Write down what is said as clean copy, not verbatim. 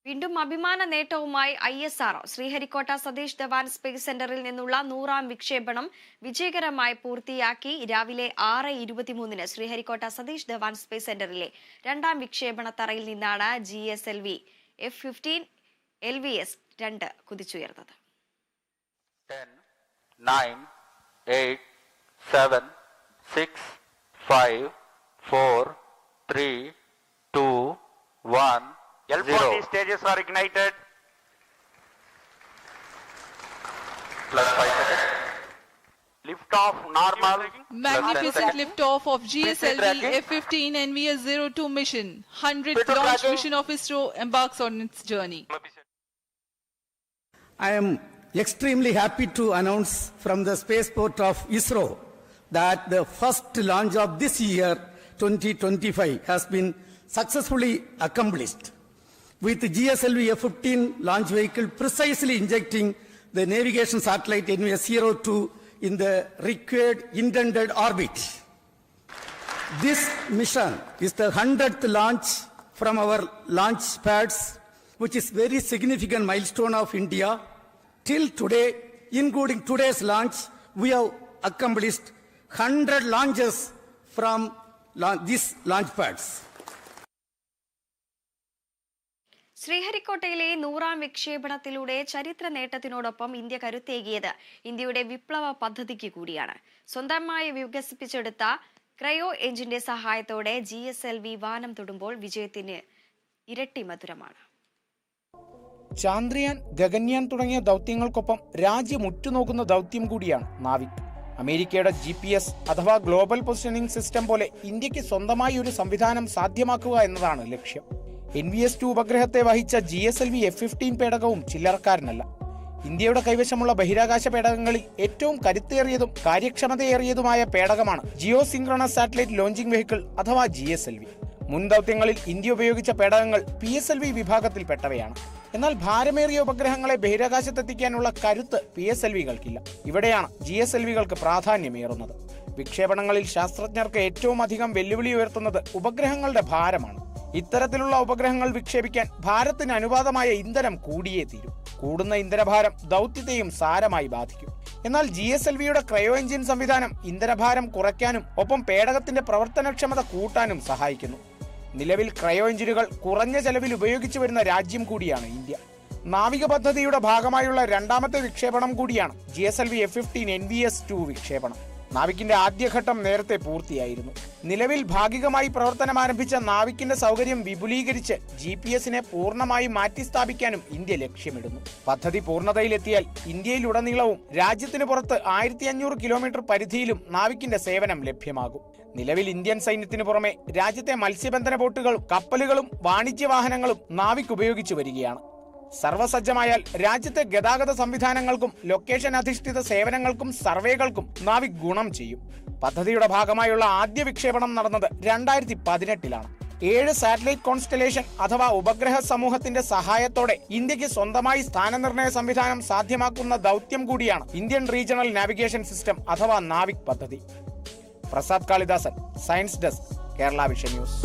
വീണ്ടും അഭിമാന നേട്ടവുമായി ISRO Sriharikota Satheesh Dhawan space സെന്ററിൽ നിന്നുള്ള 100ാം വിക്ഷേപണം വിജയകരമായി പൂർത്തിയാക്കി. രാവിലെ 6:23 ശ്രീഹരിക്കോട്ട സതീഷ് ധവാൻ സ്പേസ് സെന്ററിലെ 2ാം വിക്ഷേപണ തറയിൽ നിന്നാണ് GSLV F-15 LVS-2 കുതിച്ചുയർന്നത്. 10, 9, 8, 7, 6, 5, 4, 3, 2, 1. L40 stages are ignited. Plus 5 seconds. Lift off normal. Magnificent lift off of GSLV F-15 NVS-02 mission. 100th launch mission of ISRO embarks on its journey. I am extremely happy to announce from the spaceport of ISRO that the first launch of this year 2025 has been successfully accomplished, with GSLV F-15 launch vehicle precisely injecting the navigation satellite NVS-02 in the required intended orbit. This mission is the 100th launch from our launch pads, which is very significant milestone of India. Till today, including today's launch, we have accomplished 100 launches from these launch pads. ശ്രീഹരിക്കോട്ടയിലെ 100ാം വിക്ഷേപണത്തിലൂടെ ചരിത്ര നേട്ടത്തിനോടൊപ്പം India കരുത്തേകിയത് ഇന്ത്യയുടെ വിപ്ലവ പദ്ധതിക്ക് കൂടിയാണ്. സ്വന്തമായി വികസിപ്പിച്ചെടുത്ത cryo എഞ്ചിന്റെ സഹായത്തോടെ GSLV വാനം തൊടുമ്പോൾ വിജയത്തിന് ഇരട്ടി മധുരമാണ്. ചാന്ദ്രയാൻ, ഗഗൻയാൻ തുടങ്ങിയ ദൗത്യങ്ങൾക്കൊപ്പം രാജ്യം ഉറ്റുനോക്കുന്ന ദൗത്യം കൂടിയാണ് നാവിക്. അമേരിക്കയുടെ GPS അഥവാ ഗ്ലോബൽ പൊസിഷനിംഗ് സിസ്റ്റം പോലെ ഇന്ത്യക്ക് സ്വന്തമായി ഒരു സംവിധാനം സാധ്യമാക്കുക എന്നതാണ് ലക്ഷ്യം. NVS-2 ഉപഗ്രഹത്തെ വഹിച്ച GSLV F-15 പേടകവും ചില്ലറക്കാരനല്ല. ഇന്ത്യയുടെ കൈവശമുള്ള ബഹിരാകാശ പേടകങ്ങളിൽ ഏറ്റവും കരുത്തേറിയതും കാര്യക്ഷമതയേറിയതുമായ പേടകമാണ് geosynchronous satellite launching vehicle അഥവാ GSLV. മുൻ ദൗത്യങ്ങളിൽ ഇന്ത്യ ഉപയോഗിച്ച പേടകങ്ങൾ PSLV വിഭാഗത്തിൽപ്പെട്ടവയാണ്. എന്നാൽ ഭാരമേറിയ ഉപഗ്രഹങ്ങളെ ബഹിരാകാശത്തെത്തിക്കാനുള്ള കരുത്ത് PSLV-കൾക്കില്ല. ഇവിടെയാണ് GSLV-കൾക്ക് പ്രാധാന്യമേറുന്നത്. വിക്ഷേപണങ്ങളിൽ ശാസ്ത്രജ്ഞർക്ക് ഏറ്റവും അധികം വെല്ലുവിളി ഉയർത്തുന്നത് ഉപഗ്രഹങ്ങളുടെ ഭാരമാണ്. ഇത്തരത്തിലുള്ള ഉപഗ്രഹങ്ങൾ വിക്ഷേപിക്കാൻ ഭാരത്തിന് അനുപാതമായ ഇന്ധനം കൂടിയേ തീരും. കൂടുന്ന ഇന്ധനഭാരം ദൗത്യത്തെയും സാരമായി ബാധിക്കും. എന്നാൽ GSLV-യുടെ ക്രയോ എഞ്ചിൻ സംവിധാനം ഇന്ധനഭാരം കുറയ്ക്കാനും ഒപ്പം പേടകത്തിന്റെ പ്രവർത്തനക്ഷമത കൂട്ടാനും സഹായിക്കുന്നു. നിലവിൽ ക്രയോ എഞ്ചിനുകൾ കുറഞ്ഞ ചെലവിൽ ഉപയോഗിച്ചു വരുന്ന രാജ്യം കൂടിയാണ് ഇന്ത്യ. നാവിക പദ്ധതിയുടെ ഭാഗമായുള്ള 2ാമത്തെ വിക്ഷേപണം കൂടിയാണ് GSLV F-15 NVS-2 വിക്ഷേപണം. നാവിക്കിന്റെ ആദ്യഘട്ടം നേരത്തെ പൂർത്തിയായിരുന്നു. നിലവിൽ ഭാഗികമായി പ്രവർത്തനം ആരംഭിച്ച നാവിക്കിന്റെ സൗകര്യം വിപുലീകരിച്ച് GPS-നെ പൂർണ്ണമായി മാറ്റിസ്ഥാപിക്കാനും ഇന്ത്യ ലക്ഷ്യമിടുന്നു. പദ്ധതി പൂർണ്ണതയിലെത്തിയാൽ ഇന്ത്യയിലുടനീളവും രാജ്യത്തിന് പുറത്ത് 1500 കിലോമീറ്റർ പരിധിയിലും നാവിക്കിന്റെ സേവനം ലഭ്യമാകും. നിലവിൽ ഇന്ത്യൻ സൈന്യത്തിന് പുറമെ രാജ്യത്തെ മത്സ്യബന്ധന ബോട്ടുകളും കപ്പലുകളും വാണിജ്യ വാഹനങ്ങളും നാവിക് ഉപയോഗിച്ചു വരികയാണ്. സർവസജ്ജമായാൽ രാജ്യത്തെ ഗതാഗത സംവിധാനങ്ങൾക്കും ലൊക്കേഷൻ അധിഷ്ഠിത സേവനങ്ങൾക്കും സർവേകൾക്കും നാവിക് ഗുണം ചെയ്യും. പദ്ധതിയുടെ ഭാഗമായുള്ള ആദ്യ വിക്ഷേപണം നടന്നത് 2018-ലാണ്. 7 സാറ്റലൈറ്റ് കോൺസ്റ്റലേഷൻ അഥവാ ഉപഗ്രഹ സമൂഹത്തിന്റെ സഹായത്തോടെ ഇന്ത്യക്ക് സ്വന്തമായി സ്ഥാനനിർണയ സംവിധാനം സാധ്യമാക്കുന്ന ദൗത്യം കൂടിയാണ് ഇന്ത്യൻ റീജിയണൽ നാവിഗേഷൻ സിസ്റ്റം അഥവാ നാവിക് പദ്ധതി. Prasad Kalidasan, science desk, Kerala vision news.